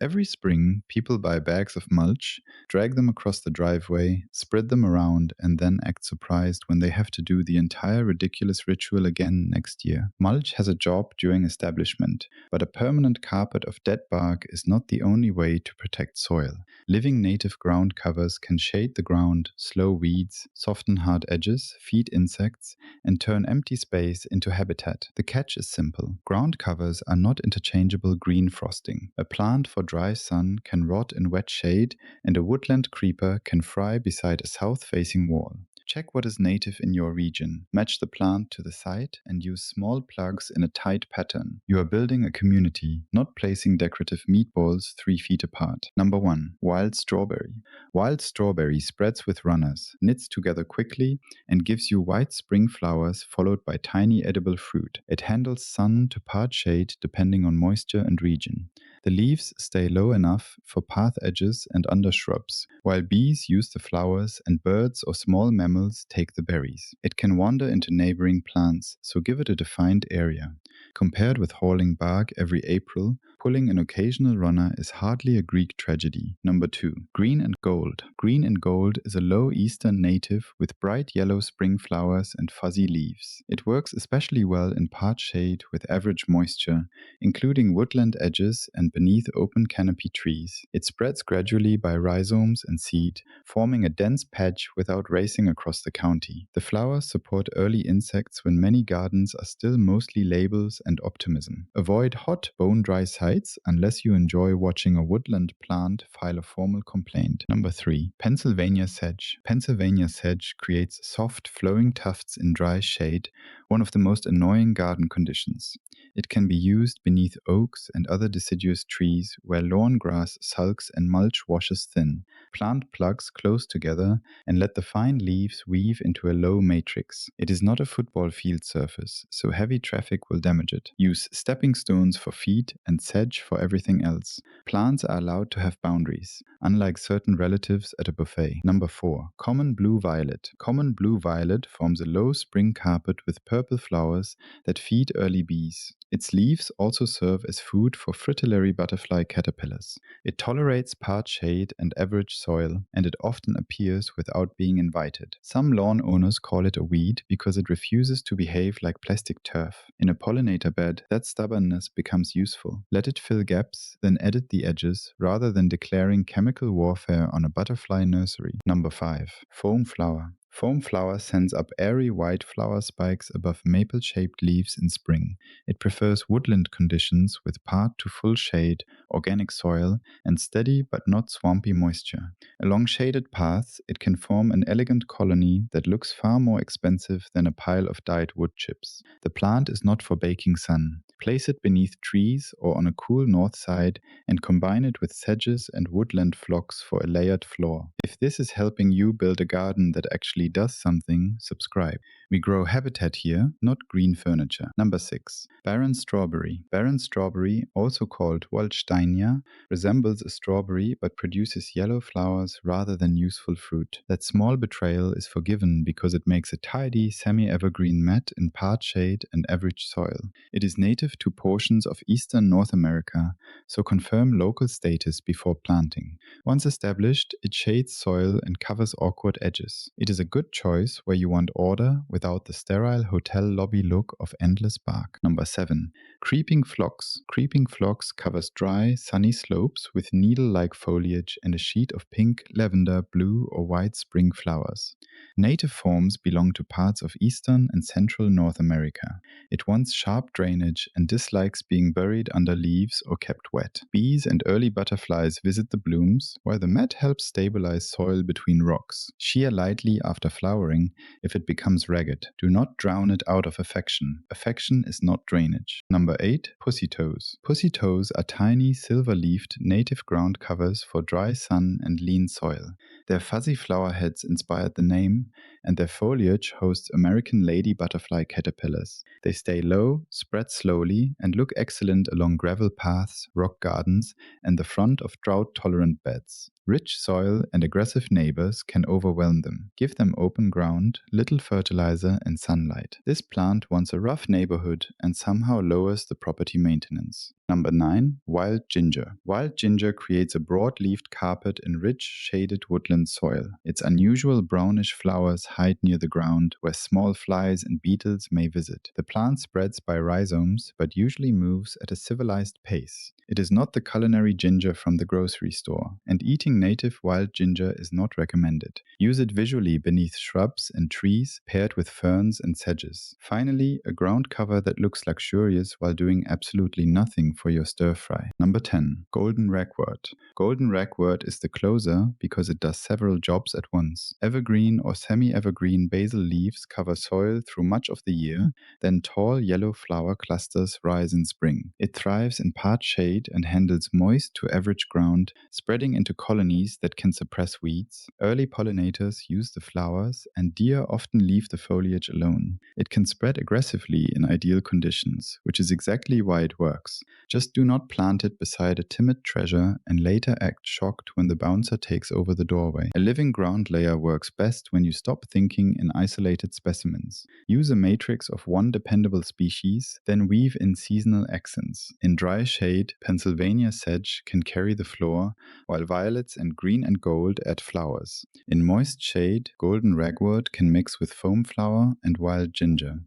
Every spring, people buy bags of mulch, drag them across the driveway, spread them around, and then act surprised when they have to do the entire ridiculous ritual again next year. Mulch has a job during establishment, but a permanent carpet of dead bark is not the only way to protect soil. Living native ground covers can shade the ground, slow weeds, soften hard edges, feed insects, and turn empty space into habitat. The catch is simple. Ground covers are not interchangeable green frosting. A plant for dry sun can rot in wet shade, and a woodland creeper can fry beside a south-facing wall. Check what is native in your region. Match the plant to the site and use small plugs in a tight pattern. You are building a community, not placing decorative meatballs 3 feet apart. Number 1. Wild strawberry. Wild strawberry spreads with runners, knits together quickly, and gives you white spring flowers followed by tiny edible fruit. It handles sun to part shade depending on moisture and region. The leaves stay low enough for path edges and undershrubs, while bees use the flowers and birds or small mammals take the berries. It can wander into neighboring plants, so give it a defined area. Compared with hauling bark every April, pulling an occasional runner is hardly a Greek tragedy. Number 2. Green and gold. Green and gold is a low eastern native with bright yellow spring flowers and fuzzy leaves. It works especially well in part shade with average moisture, including woodland edges and beneath open canopy trees. It spreads gradually by rhizomes and seed, forming a dense patch without racing across the county. The flowers support early insects when many gardens are still mostly labels and optimism. Avoid hot, bone-dry sites unless you enjoy watching a woodland plant file a formal complaint. Number 3. Pennsylvania sedge. Pennsylvania sedge creates soft, flowing tufts in dry shade, one of the most annoying garden conditions. It can be used beneath oaks and other deciduous trees where lawn grass sulks and mulch washes thin. Plant plugs close together and let the fine leaves weave into a low matrix. It is not a football field surface, so heavy traffic will damage it. Use stepping stones for feet and sedge for everything else. Plants are allowed to have boundaries, unlike certain relatives at a buffet. Number 4. Common blue violet. Common blue violet forms a low spring carpet with purple flowers that feed early bees. Its leaves also serve as food for fritillary butterfly caterpillars. It tolerates part shade and average soil, and it often appears without being invited. Some lawn owners call it a weed because it refuses to behave like plastic turf. In a pollinator bed, that stubbornness becomes useful. Let it fill gaps, then edit the edges, rather than declaring chemical warfare on a butterfly nursery. Number 5. Foam flower. Foam flower sends up airy white flower spikes above maple-shaped leaves in spring. It prefers woodland conditions with part to full shade, organic soil, and steady but not swampy moisture. Along shaded paths, it can form an elegant colony that looks far more expensive than a pile of dyed wood chips. The plant is not for baking sun. Place it beneath trees or on a cool north side and combine it with sedges and woodland phlox for a layered floor. If this is helping you build a garden that actually does something, subscribe. We grow habitat here, not green furniture. Number 6. Barren strawberry. Barren strawberry, also called Waldsteinia, resembles a strawberry but produces yellow flowers rather than useful fruit. That small betrayal is forgiven because it makes a tidy, semi-evergreen mat in part shade and average soil. It is native to portions of eastern North America, so confirm local status before planting. Once established, it shades soil and covers awkward edges. It is a good choice where you want order without the sterile hotel lobby look of endless bark. Number 7. Creeping phlox. Creeping phlox covers dry, sunny slopes with needle-like foliage and a sheet of pink, lavender, blue, or white spring flowers. Native forms belong to parts of eastern and central North America. It wants sharp drainage and dislikes being buried under leaves or kept wet. Bees and early butterflies visit the blooms, while the mat helps stabilize soil between rocks. Shear lightly after flowering if it becomes ragged. Do not drown it out of affection. Affection is not drainage. Number 8. Pussy toes. Pussy toes are tiny, silver-leafed, native ground covers for dry sun and lean soil. Their fuzzy flower heads inspired the name, and their foliage hosts American lady butterfly caterpillars. They stay low, spread slowly, and look excellent along gravel paths, rock gardens, and the front of drought-tolerant beds. Rich soil and aggressive neighbors can overwhelm them. Give them open ground, little fertilizer, and sunlight. This plant wants a rough neighborhood and somehow lowers the property maintenance. Number 9. Wild ginger. Wild ginger creates a broad-leaved carpet in rich, shaded woodland soil. Its unusual brownish flowers hide near the ground, where small flies and beetles may visit. The plant spreads by rhizomes, but usually moves at a civilized pace. It is not the culinary ginger from the grocery store, and eating native wild ginger is not recommended. Use it visually beneath shrubs and trees, paired with ferns and sedges. Finally, a ground cover that looks luxurious while doing absolutely nothing for your stir-fry. Number 10. Golden ragwort. Golden ragwort is the closer because it does several jobs at once. Evergreen or semi-evergreen basal leaves cover soil through much of the year, then tall yellow flower clusters rise in spring. It thrives in part shade and handles moist to average ground, spreading into colonies that can suppress weeds. Early pollinators use the flowers, and deer often leave the foliage alone. It can spread aggressively in ideal conditions, which is exactly why it works. Just do not plant it beside a timid treasure and later act shocked when the bouncer takes over the doorway. A living ground layer works best when you stop thinking in isolated specimens. Use a matrix of one dependable species, then weave in seasonal accents. In dry shade, Pennsylvania sedge can carry the floor, while violets and green and gold add flowers. In moist shade, golden ragwort can mix with foam flower and wild ginger.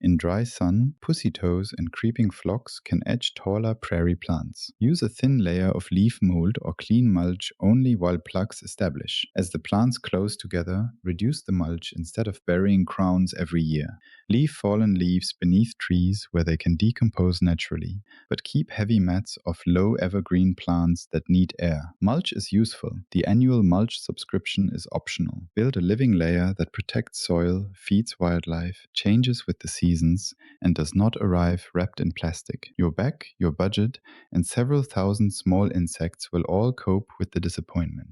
In dry sun, pussy toes and creeping phlox can edge taller prairie plants. Use a thin layer of leaf mold or clean mulch only while plugs establish. As the plants close together, reduce the mulch instead of burying crowns every year. Leave fallen leaves beneath trees where they can decompose naturally, but keep heavy mats of low evergreen plants that need air. Mulch is useful. The annual mulch subscription is optional. Build a living layer that protects soil, feeds wildlife, changes with the seasons, and does not arrive wrapped in plastic. Your back, your budget, and several thousand small insects will all cope with the disappointment.